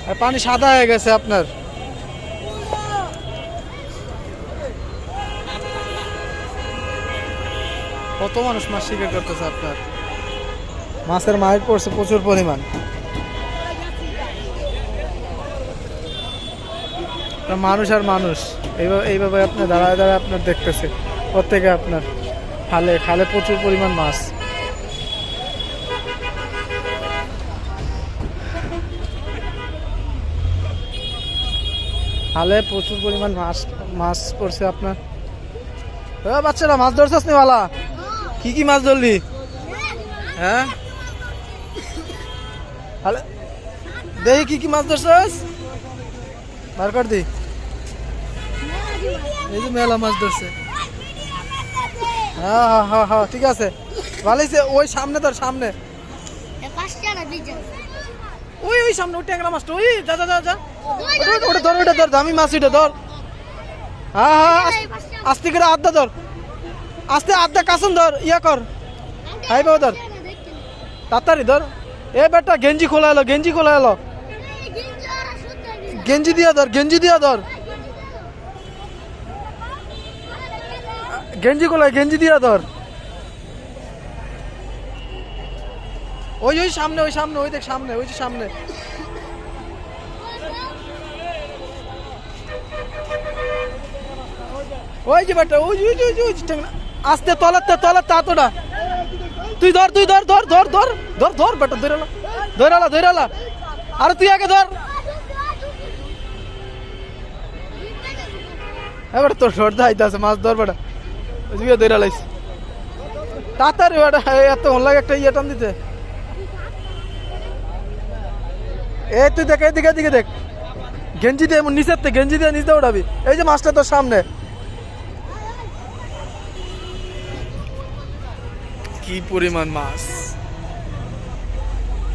আর পানি সাদা হয়ে গেছে আপনার। কত মানুষ মাছ শিকার করতেছে আপনার। মাছের মাইর পড়ছে প্রচুর পরিমাণ। মানুষ আর মানুষ এইভাবে আপনার দাঁড়ায় দাঁড়ায় আপনার দেখতেছে প্রত্যেকে আপনার খালে খালে প্রচুর পরিমাণ মাছ। খালে প্রচুর পরিমাণ মাছ মাছ পড়ছে আপনার। বাচ্চারা মাছ ধরছস নি বালা? কি কি মাছ ধরলি? হ্যাঁ দেখি কি কি মাছ ধরছস, বার কর দি। এই যে মেলা মাছ ধরছে। হ্যাঁ হ্যাঁ হ্যাঁ হ্যাঁ ঠিক আছে ভালোইছে। ওই সামনে ধর, সামনে ওই ওই সামনে ওই ট্যাংরা মাছটা, ওই যা যা যা যা ওটা ধর, ওটা ধর, দামি মাছ ওইটা ধর। হ্যাঁ হ্যাঁ আস্তে করে আড্ডা ধর, আস্তে আড্ডা কাসন ধর, ইয়া কর। হাই বাবা ধর, তাড়াতাড়ি ধর। এ বেটা গেঞ্জি খোলা এলো, গেঞ্জি খোলা এলো, গেঞ্জি দিয়া ধর, গেঞ্জি দিয়া ধর, গেঞ্জি খোলা, গেঞ্জি দিয়া ধর। ওই ওই সামনে, ওই সামনে, ওই দেখ সামনে, ওই যে সামনে। ওই যে বেটা ওই ওই ওই ওই আস্তে তলাতে তলাতে আতোটা তুই ধর, তুই ধর ধর ধর ধর ধর ধর বেটা ধরেলা ধরেলা ধরেলা। আরে তুই আগে ধর। এবার তোর সর্দা আইতে আছে, মাছ ধর বেটা, ওই ধরে লাইস তাড়াতাড়ি বেটা। এত ভালো লাগে একটা ইয়ে টান দিতে। এ তুই দেখ এদিকে, এদিকে দেখ, গেঞ্জি দিয়ে নিচের থেকে, গেঞ্জি দিয়ে নিচে উঠাবি। এই যে মাছটা তোর সামনে। কি পরিমাণ মাছ।